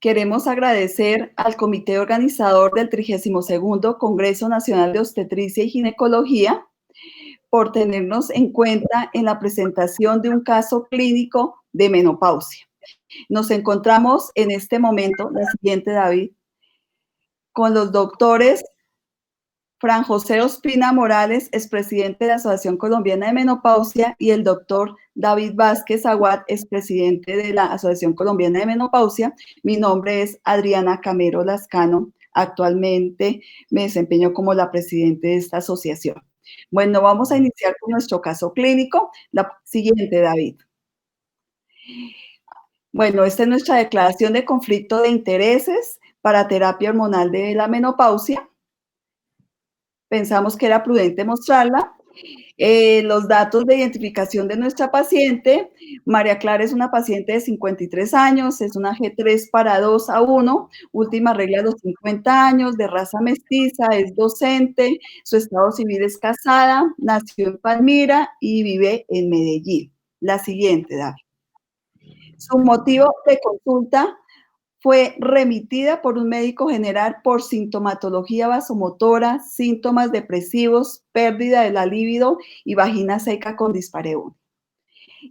Queremos agradecer al comité organizador del 32º Congreso Nacional de Obstetricia y Ginecología por tenernos en cuenta en la presentación de un caso clínico de menopausia. Nos encontramos en este momento, la siguiente, David, con los doctores Fran José Ospina Morales, expresidente de la Asociación Colombiana de Menopausia, y el doctor David Vázquez Aguad, expresidente de la Asociación Colombiana de Menopausia. Mi nombre es Adriana Camero Lascano. Actualmente me desempeño como la presidenta de esta asociación. Bueno, vamos a iniciar con nuestro caso clínico. La siguiente, David. Bueno, esta es nuestra declaración de conflicto de intereses para terapia hormonal de la menopausia. Pensamos que era prudente mostrarla. Los datos de identificación de nuestra paciente. María Clara es una paciente de 53 años, es una G3 para 2 a 1, última regla a los 50 años, de raza mestiza, es docente, su estado civil es casada, nació en Palmira y vive en Medellín. La siguiente, David. Su motivo de consulta fue remitida por un médico general por sintomatología vasomotora, síntomas depresivos, pérdida de la libido y vagina seca con dispareunia.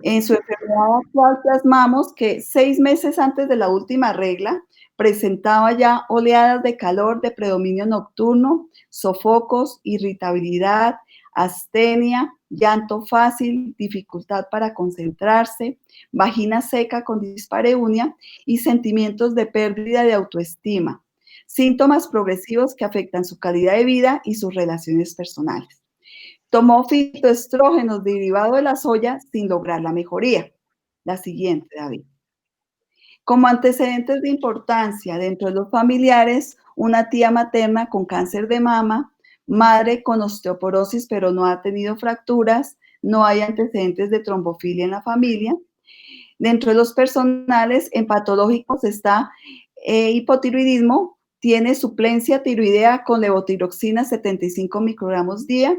En su enfermedad actual plasmamos que 6 meses antes de la última regla presentaba ya oleadas de calor de predominio nocturno, sofocos, irritabilidad, astenia, llanto fácil, dificultad para concentrarse, vagina seca con dispareunia y sentimientos de pérdida de autoestima, síntomas progresivos que afectan su calidad de vida y sus relaciones personales. Tomó fitoestrógenos derivados de la soya sin lograr la mejoría. La siguiente, David. Como antecedentes de importancia dentro de los familiares, una tía materna con cáncer de mama, madre con osteoporosis pero no ha tenido fracturas, no hay antecedentes de trombofilia en la familia. Dentro de los personales, en patológicos está hipotiroidismo, tiene suplencia tiroidea con levotiroxina 75 microgramos día,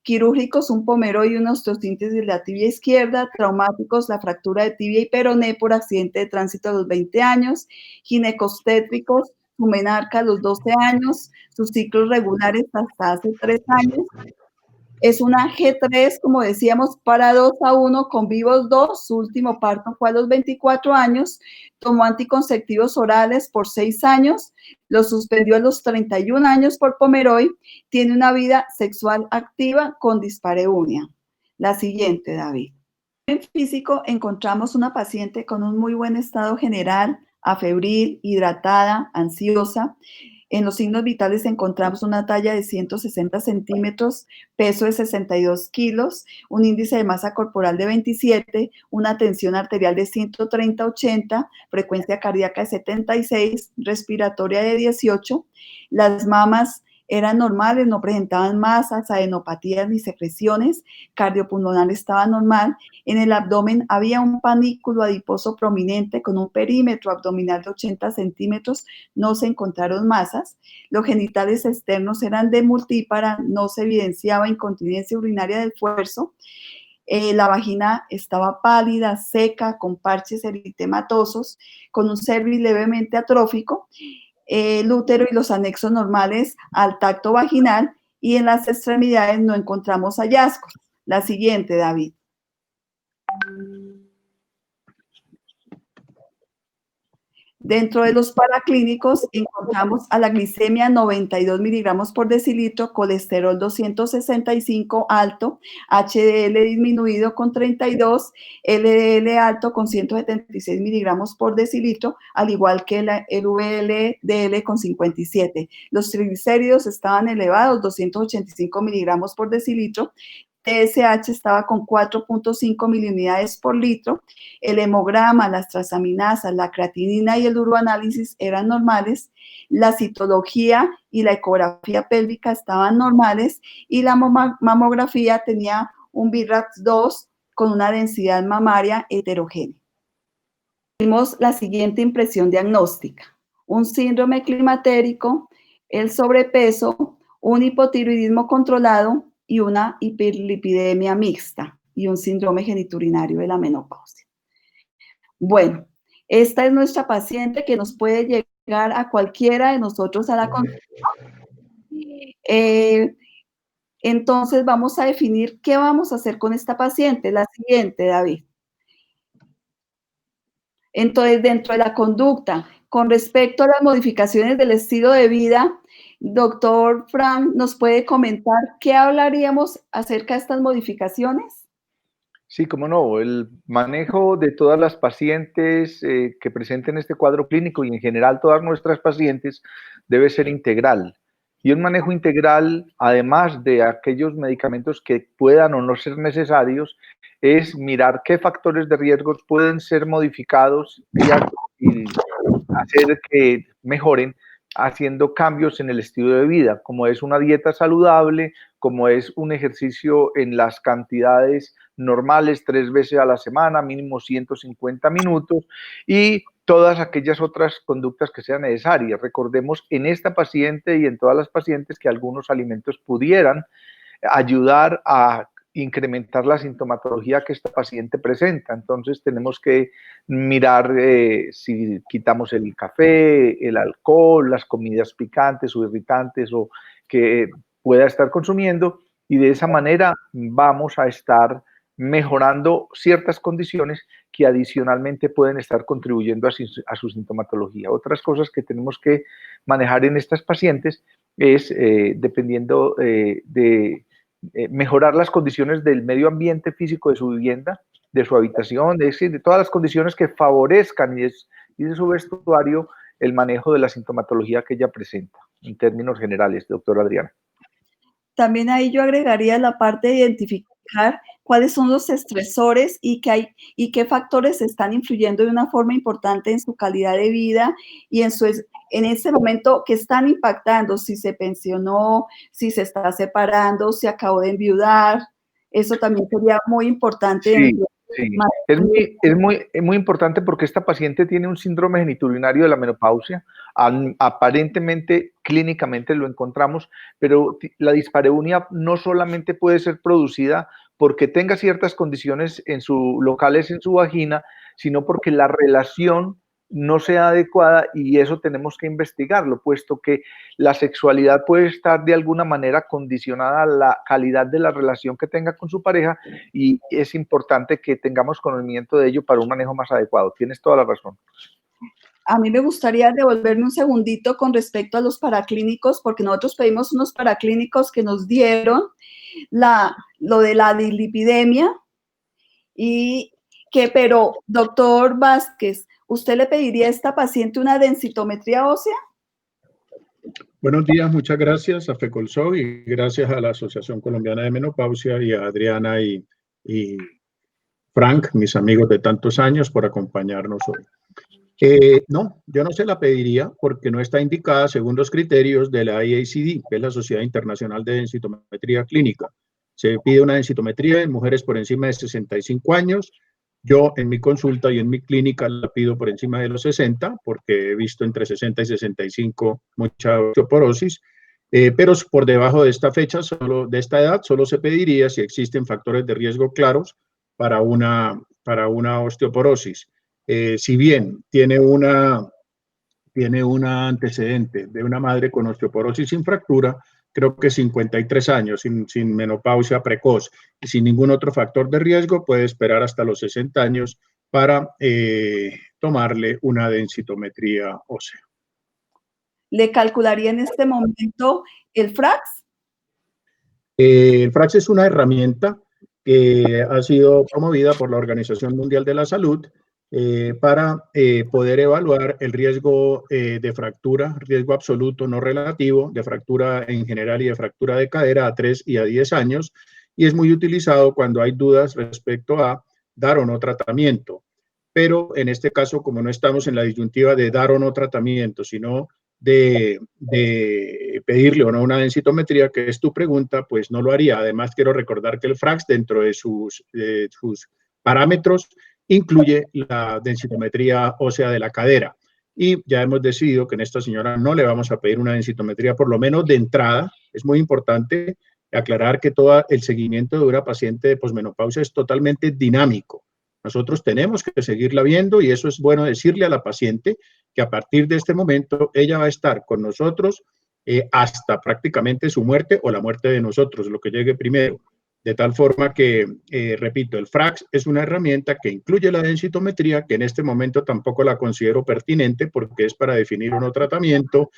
quirúrgicos, un pomero y una osteosíntesis de la tibia izquierda, traumáticos, la fractura de tibia y peroné por accidente de tránsito a los 20 años, ginecostétricos, su menarca a los 12 años, sus ciclos regulares hasta hace 3 años. Es una G3, como decíamos, para 2 a 1 con vivos 2. Su último parto fue a los 24 años. Tomó anticonceptivos orales por 6 años. Lo suspendió a los 31 años por Pomeroy. Tiene una vida sexual activa con dispareunia. La siguiente, David. En físico encontramos una paciente con un muy buen estado general, afebril, hidratada, ansiosa. En los signos vitales encontramos una talla de 160 centímetros, peso de 62 kilos, un índice de masa corporal de 27, una tensión arterial de 130/80, frecuencia cardíaca de 76, respiratoria de 18. Las mamas eran normales, no presentaban masas, adenopatías ni secreciones, cardiopulmonar estaba normal. En el abdomen había un panículo adiposo prominente con un perímetro abdominal de 80 centímetros, no se encontraron masas. Los genitales externos eran de multípara, no se evidenciaba incontinencia urinaria de esfuerzo. La vagina estaba pálida, seca, con parches eritematosos, con un cervix levemente atrófico. El útero y los anexos normales al tacto vaginal, y en las extremidades no encontramos hallazgos. La siguiente, David. Dentro de los paraclínicos encontramos a la glicemia 92 miligramos por decilitro, colesterol 265 alto, HDL disminuido con 32, LDL alto con 176 miligramos por decilitro, al igual que el VLDL con 57. Los triglicéridos estaban elevados, 285 miligramos por decilitro. TSH estaba con 4.5 miliunidades por litro, el hemograma, las transaminasas, la creatinina y el uroanálisis eran normales, la citología y la ecografía pélvica estaban normales y la mamografía tenía un BRAF 2 con una densidad mamaria heterogénea. Vimos la siguiente impresión diagnóstica: un síndrome climatérico, el sobrepeso, un hipotiroidismo controlado y una hiperlipidemia mixta y un síndrome geniturinario de la menopausia. Bueno, Esta es nuestra paciente que nos puede llegar a cualquiera de nosotros a la consulta. Eh, entonces vamos a definir qué vamos a hacer con esta paciente. La siguiente, David. Entonces, dentro de la conducta, con respecto a las modificaciones del estilo de vida, doctor Frank, ¿nos puede comentar qué hablaríamos acerca de estas modificaciones? Sí, cómo no. El manejo de todas las pacientes que presenten este cuadro clínico y en general todas nuestras pacientes debe ser integral. Y un manejo integral, además de aquellos medicamentos que puedan o no ser necesarios, es mirar qué factores de riesgo pueden ser modificados y hacer que mejoren haciendo cambios en el estilo de vida, como es una dieta saludable, como es un ejercicio en las cantidades normales 3 veces a la semana, mínimo 150 minutos, y todas aquellas otras conductas que sean necesarias. Recordemos en esta paciente y en todas las pacientes que algunos alimentos pudieran ayudar a incrementar la sintomatología que esta paciente presenta. Entonces tenemos que mirar si quitamos el café, el alcohol, las comidas picantes o irritantes o que pueda estar consumiendo, y de esa manera vamos a estar mejorando ciertas condiciones que adicionalmente pueden estar contribuyendo a su sintomatología. Otras cosas que tenemos que manejar en estas pacientes es, dependiendo de mejorar las condiciones del medio ambiente físico de su vivienda, de su habitación, de todas las condiciones que favorezcan y de su vestuario el manejo de la sintomatología que ella presenta, en términos generales, doctora Adriana. También ahí yo agregaría la parte de identificar cuáles son los estresores y qué factores están influyendo de una forma importante en su calidad de vida y en ese momento que están impactando, si se pensionó, si se está separando, si acabó de enviudar. Eso también sería muy importante. Sí, sí. Es muy importante porque esta paciente tiene un síndrome geniturinario de la menopausia. Aparentemente, clínicamente lo encontramos, pero la dispareunia no solamente puede ser producida porque tenga ciertas condiciones locales en su vagina, sino porque la relación no sea adecuada, y eso tenemos que investigarlo, puesto que la sexualidad puede estar de alguna manera condicionada a la calidad de la relación que tenga con su pareja, y es importante que tengamos conocimiento de ello para un manejo más adecuado. Tienes toda la razón. A mí me gustaría devolverme un segundito con respecto a los paraclínicos, porque nosotros pedimos unos paraclínicos que nos dieron lo de la dislipidemia, pero doctor Vázquez, ¿usted le pediría a esta paciente una densitometría ósea? Buenos días, muchas gracias a FECOLSOV y gracias a la Asociación Colombiana de Menopausia y a Adriana y Frank, mis amigos de tantos años, por acompañarnos hoy. No, yo no se la pediría porque no está indicada según los criterios de la IACD, que es la Sociedad Internacional de Densitometría Clínica. Se pide una densitometría en mujeres por encima de 65 años. Yo en mi consulta y en mi clínica la pido por encima de los 60 porque he visto entre 60 y 65 mucha osteoporosis, pero por debajo de esta fecha, de esta edad, solo se pediría si existen factores de riesgo claros para una osteoporosis. Si bien tiene un antecedente de una madre con osteoporosis sin fractura, creo que 53 años, sin menopausia precoz y sin ningún otro factor de riesgo, puede esperar hasta los 60 años para tomarle una densitometría ósea. ¿Le calcularía en este momento el FRAX? El FRAX es una herramienta que ha sido promovida por la Organización Mundial de la Salud para poder evaluar el riesgo de fractura, riesgo absoluto no relativo, de fractura en general y de fractura de cadera a 3 y a 10 años, y es muy utilizado cuando hay dudas respecto a dar o no tratamiento. Pero en este caso, como no estamos en la disyuntiva de dar o no tratamiento, sino de pedirle o no una densitometría, que es tu pregunta, pues no lo haría. Además, quiero recordar que el FRAX, dentro de sus parámetros, incluye la densitometría ósea de la cadera. Y ya hemos decidido que en esta señora no le vamos a pedir una densitometría, por lo menos de entrada. Es muy importante aclarar que todo el seguimiento de una paciente de posmenopausia es totalmente dinámico. Nosotros tenemos que seguirla viendo y eso es bueno decirle a la paciente que a partir de este momento ella va a estar con nosotros hasta prácticamente su muerte o la muerte de nosotros, lo que llegue primero. De tal forma que, repito, el FRAX es una herramienta que incluye la densitometría, que en este momento tampoco la considero pertinente porque es para definir un tratamiento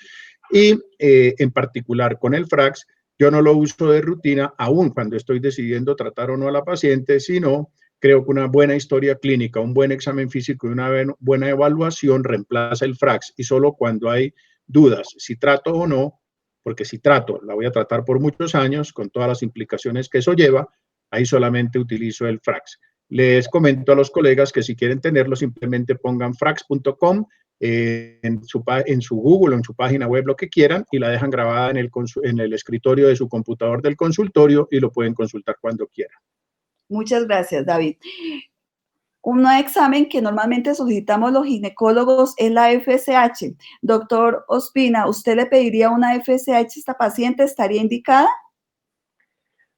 y en particular con el FRAX yo no lo uso de rutina aún cuando estoy decidiendo tratar o no a la paciente, sino creo que una buena historia clínica, un buen examen físico y una buena evaluación reemplaza el FRAX y solo cuando hay dudas si trato o no, porque si trato, la voy a tratar por muchos años con todas las implicaciones que eso lleva, ahí solamente utilizo el FRAX. Les comento a los colegas que si quieren tenerlo, simplemente pongan frax.com en su Google o en su página web, lo que quieran, y la dejan grabada en el escritorio de su computador del consultorio y lo pueden consultar cuando quieran. Muchas gracias, David. Un examen que normalmente solicitamos los ginecólogos es la FSH. Doctor Ospina, ¿usted le pediría una FSH a esta paciente? ¿Estaría indicada?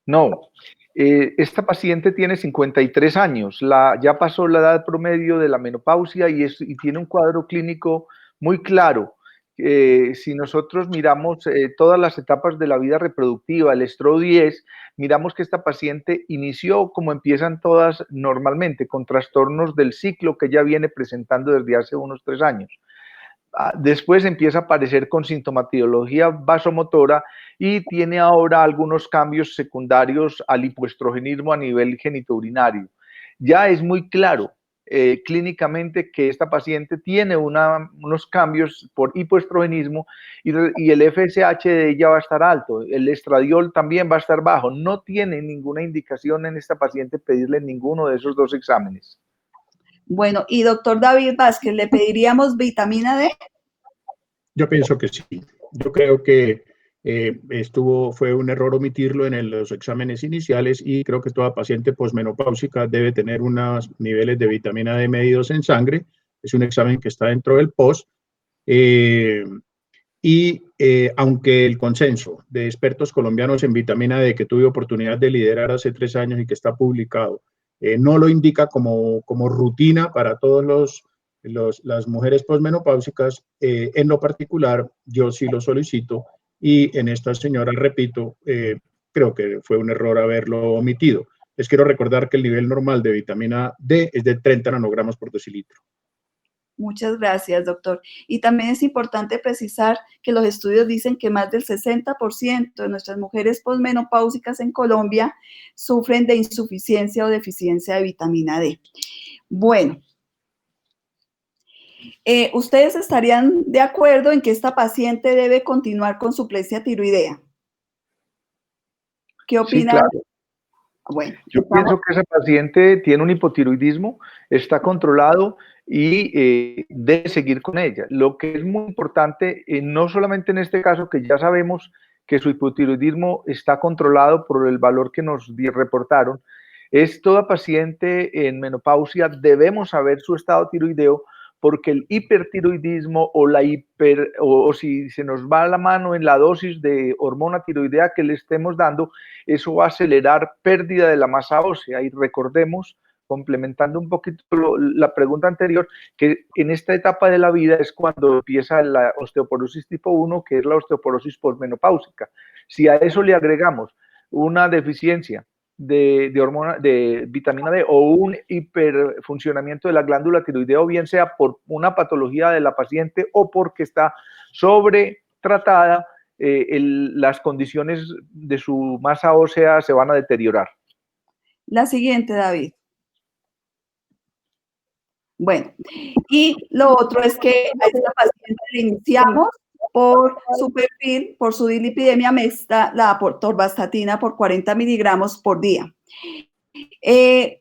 No, esta paciente tiene 53 años, ya pasó la edad promedio de la menopausia y tiene un cuadro clínico muy claro. Si nosotros miramos todas las etapas de la vida reproductiva, el estro 10, miramos que esta paciente inició como empiezan todas normalmente, con trastornos del ciclo que ya viene presentando desde hace unos 3 años. Después empieza a aparecer con sintomatología vasomotora y tiene ahora algunos cambios secundarios al hipoestrogenismo a nivel genitourinario. Ya es muy claro clínicamente que esta paciente tiene unos cambios por hipoestrogenismo y el FSH de ella va a estar alto, el estradiol también va a estar bajo. No tiene ninguna indicación en esta paciente pedirle ninguno de esos dos exámenes. Bueno, y doctor David Vázquez, ¿le pediríamos vitamina D? Yo pienso que sí. Yo creo que fue un error omitirlo en los exámenes iniciales y creo que toda paciente posmenopáusica debe tener unos niveles de vitamina D medidos en sangre. Es un examen que está dentro del POS. Aunque el consenso de expertos colombianos en vitamina D que tuve oportunidad de liderar hace 3 años y que está publicado, no lo indica como rutina para todas las mujeres posmenopáusicas, en lo particular yo sí lo solicito y en esta señora, repito, creo que fue un error haberlo omitido. Les quiero recordar que el nivel normal de vitamina D es de 30 nanogramos por decilitro. Muchas gracias, doctor. Y también es importante precisar que los estudios dicen que más del 60% de nuestras mujeres posmenopáusicas en Colombia sufren de insuficiencia o deficiencia de vitamina D. Bueno, ¿ustedes estarían de acuerdo en que esta paciente debe continuar con suplencia tiroidea? ¿Qué opinan? Sí, claro. Bueno, yo pienso que esa paciente tiene un hipotiroidismo, está controlado y debe seguir con ella. Lo que es muy importante, no solamente en este caso, que ya sabemos que su hipotiroidismo está controlado por el valor que nos reportaron, es toda paciente en menopausia debemos saber su estado tiroideo, porque el hipertiroidismo o si se nos va la mano en la dosis de hormona tiroidea que le estemos dando, eso va a acelerar pérdida de la masa ósea. Y recordemos, complementando un poquito la pregunta anterior, que en esta etapa de la vida es cuando empieza la osteoporosis tipo 1, que es la osteoporosis posmenopáusica. Si a eso le agregamos una deficiencia de vitamina D o un hiperfuncionamiento de la glándula tiroidea, o bien sea por una patología de la paciente o porque está sobretratada, las condiciones de su masa ósea se van a deteriorar. La siguiente, David. Bueno, y lo otro es que a esta paciente le iniciamos por su perfil, por su dislipidemia mixta, la torvastatina por 40 miligramos por día. El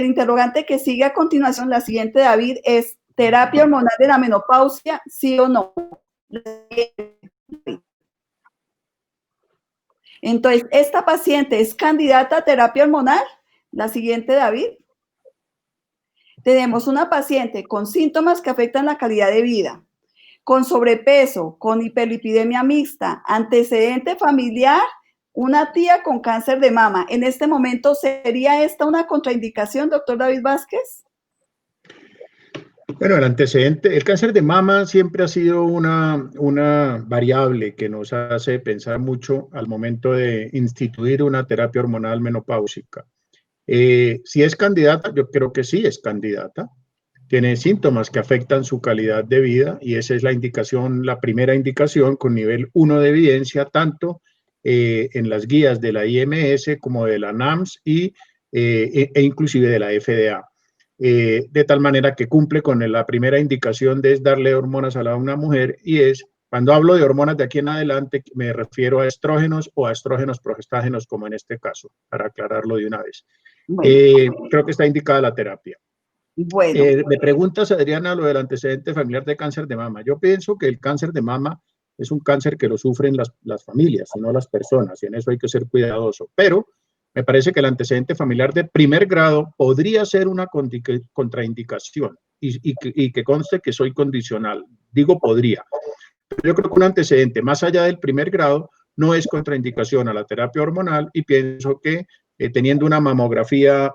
interrogante que sigue a continuación, la siguiente, David, es ¿terapia hormonal de la menopausia, sí o no? Entonces, ¿esta paciente es candidata a terapia hormonal? La siguiente, David. Tenemos una paciente con síntomas que afectan la calidad de vida, con sobrepeso, con hiperlipidemia mixta, antecedente familiar una tía con cáncer de mama. En este momento, ¿sería esta una contraindicación, doctor David Vázquez? Bueno, el antecedente, el cáncer de mama siempre ha sido una variable que nos hace pensar mucho al momento de instituir una terapia hormonal menopáusica. Si es candidata, yo creo que sí es candidata. Tiene síntomas que afectan su calidad de vida y esa es la indicación, la primera indicación con nivel 1 de evidencia, tanto en las guías de la IMS como de la NAMS e inclusive de la FDA. De tal manera que cumple con la primera indicación de darle hormonas a una mujer y es, cuando hablo de hormonas de aquí en adelante, me refiero a estrógenos o a estrógenos progestágenos, como en este caso, para aclararlo de una vez. Bueno, Creo que está indicada la terapia. bueno. Me preguntas, Adriana, lo del antecedente familiar de cáncer de mama. Yo pienso que el cáncer de mama es un cáncer que lo sufren las familias y no las personas, y en eso hay que ser cuidadoso. Pero me parece que el antecedente familiar de primer grado podría ser una contraindicación y que conste que soy condicional. Digo podría. Pero yo creo que un antecedente más allá del primer grado no es contraindicación a la terapia hormonal y pienso que teniendo una mamografía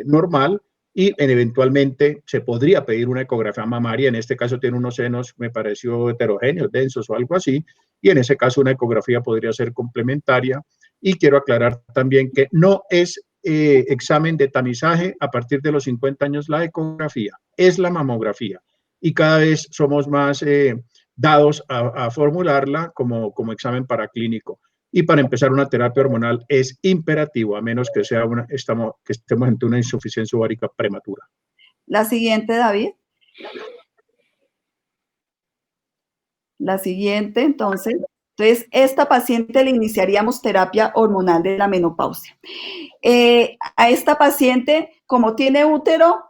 normal, y eventualmente se podría pedir una ecografía mamaria, en este caso tiene unos senos, me pareció heterogéneos, densos o algo así, y en ese caso una ecografía podría ser complementaria. Y quiero aclarar también que no es examen de tamizaje a partir de los 50 años la ecografía, es la mamografía. Y cada vez somos más dados a formularla como examen paraclínico. Y para empezar una terapia hormonal es imperativo, a menos que estemos ante una insuficiencia ovárica prematura. La siguiente, David. La siguiente, entonces, esta paciente le iniciaríamos terapia hormonal de la menopausia. A esta paciente, como tiene útero,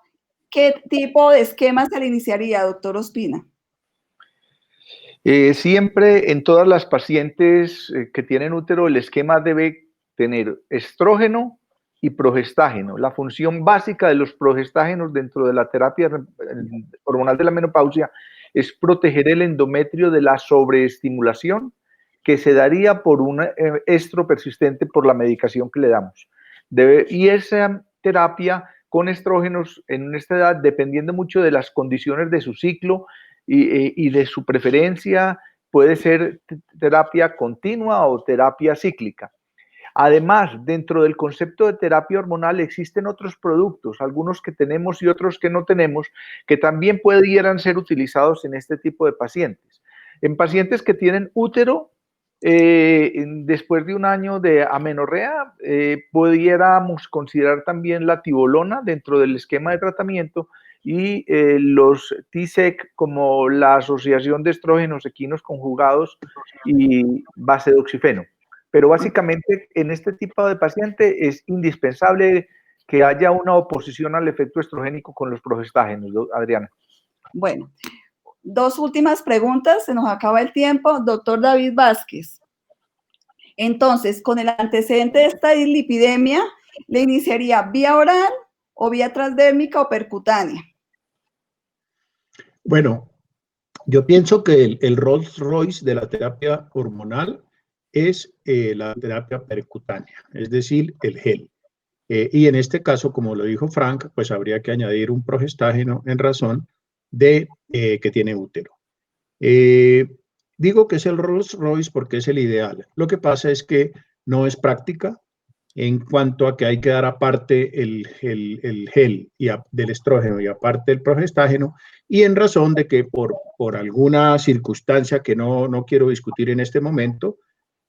¿qué tipo de esquema se le iniciaría, doctor Ospina? Siempre en todas las pacientes que tienen útero, el esquema debe tener estrógeno y progestágeno. La función básica de los progestágenos dentro de la terapia hormonal de la menopausia es proteger el endometrio de la sobreestimulación que se daría por un estro persistente por la medicación que le damos. Y esa terapia con estrógenos en esta edad, dependiendo mucho de las condiciones de su ciclo, y de su preferencia, puede ser terapia continua o terapia cíclica. Además, dentro del concepto de terapia hormonal existen otros productos, algunos que tenemos y otros que no tenemos, que también pudieran ser utilizados en este tipo de pacientes. En pacientes que tienen útero, después de un año de amenorrea, pudiéramos considerar también la tibolona dentro del esquema de tratamiento y los TSEC como la asociación de estrógenos equinos conjugados y base de oxifeno. Pero básicamente en este tipo de paciente es indispensable que haya una oposición al efecto estrogénico con los progestágenos, Adriana. Bueno, dos últimas preguntas, se nos acaba el tiempo. Doctor David Vázquez. Entonces, con el antecedente de esta dislipidemia, ¿le iniciaría vía oral o vía transdérmica o percutánea? Bueno, yo pienso que el Rolls Royce de la terapia hormonal es la terapia percutánea, es decir, el gel. Y en este caso, como lo dijo Frank, pues habría que añadir un progestágeno en razón de que tiene útero. Digo que es el Rolls Royce porque es el ideal. Lo que pasa es que no es práctica en cuanto a que hay que dar aparte el gel del estrógeno y aparte el progestágeno, y en razón de que por alguna circunstancia que no quiero discutir en este momento,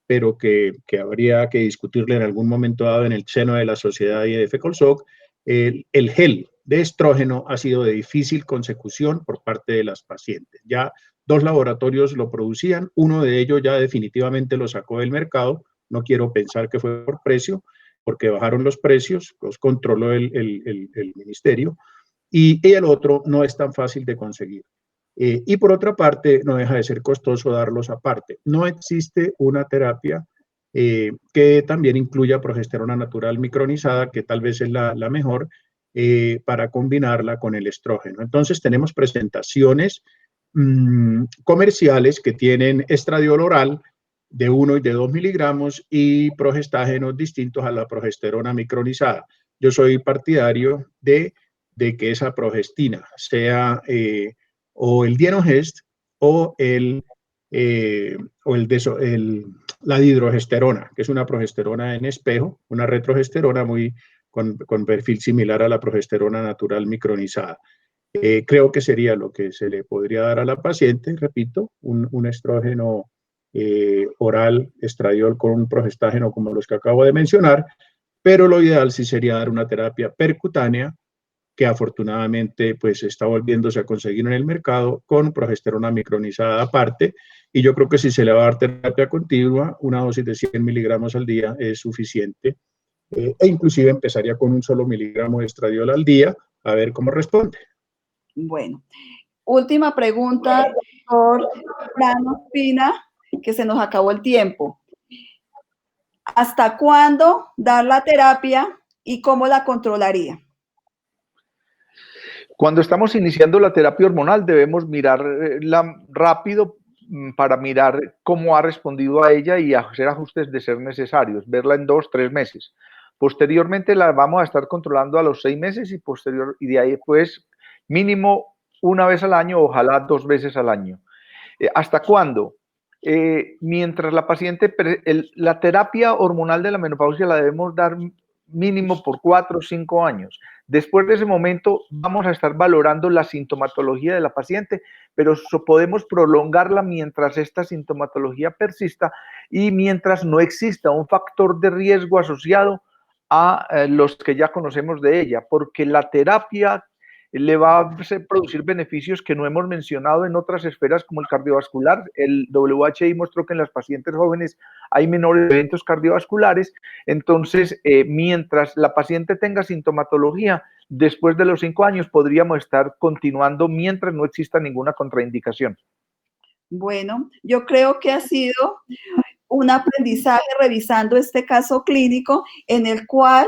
pero que habría que discutirle en algún momento dado en el seno de la sociedad y de FECOLSOC, el gel de estrógeno ha sido de difícil consecución por parte de las pacientes. Ya 2 laboratorios lo producían, uno de ellos ya definitivamente lo sacó del mercado, no quiero pensar que fue por precio, porque bajaron los precios, los controló el ministerio, y el otro no es tan fácil de conseguir. Y por otra parte, no deja de ser costoso darlos aparte. No existe una terapia que también incluya progesterona natural micronizada, que tal vez es la mejor, para combinarla con el estrógeno. Entonces tenemos presentaciones comerciales que tienen estradiol oral, de 1 y de 2 miligramos y progestágenos distintos a la progesterona micronizada. Yo soy partidario de que esa progestina sea o el dienogest o la dihidrogesterona, que es una progesterona en espejo, una retrogesterona con perfil similar a la progesterona natural micronizada. Creo que sería lo que se le podría dar a la paciente, repito, un estrógeno oral, estradiol con un progestágeno como los que acabo de mencionar, pero lo ideal sí sería dar una terapia percutánea que afortunadamente pues está volviéndose a conseguir en el mercado con progesterona micronizada aparte, y yo creo que si se le va a dar terapia continua, una dosis de 100 miligramos al día es suficiente, e inclusive empezaría con un solo miligramo de estradiol al día, a ver cómo responde. Bueno, última pregunta, doctor Fran Ospina, que se nos acabó el tiempo. ¿Hasta cuándo dar la terapia y cómo la controlaría? Cuando estamos iniciando la terapia hormonal debemos mirarla rápido para mirar cómo ha respondido a ella y hacer ajustes de ser necesarios, verla en 2, 3 meses. Posteriormente la vamos a estar controlando a los 6 meses y de ahí pues mínimo una vez al año, ojalá 2 veces al año. ¿Hasta cuándo? Mientras la paciente, la terapia hormonal de la menopausia la debemos dar mínimo por 4 o 5 años. Después de ese momento vamos a estar valorando la sintomatología de la paciente, pero podemos prolongarla mientras esta sintomatología persista y mientras no exista un factor de riesgo asociado a los que ya conocemos de ella, porque la terapia le va a producir beneficios que no hemos mencionado en otras esferas como el cardiovascular. El WHI mostró que en las pacientes jóvenes hay menores eventos cardiovasculares. Entonces, mientras la paciente tenga sintomatología, después de los 5 años podríamos estar continuando mientras no exista ninguna contraindicación. Bueno, yo creo que ha sido un aprendizaje revisando este caso clínico en el cual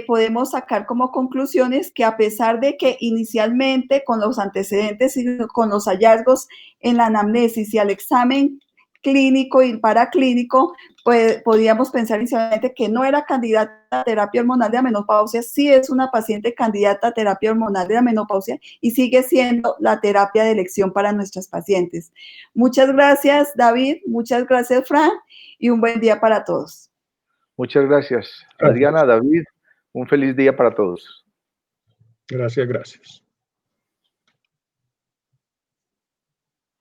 podemos sacar como conclusiones que a pesar de que inicialmente con los antecedentes y con los hallazgos en la anamnesis y al examen clínico y paraclínico, pues podíamos pensar inicialmente que no era candidata a terapia hormonal de la menopausia, sí es una paciente candidata a terapia hormonal de la menopausia y sigue siendo la terapia de elección para nuestras pacientes. Muchas gracias, David, muchas gracias, Fran, y un buen día para todos. Muchas gracias, Adriana, David. Un feliz día para todos. Gracias, gracias.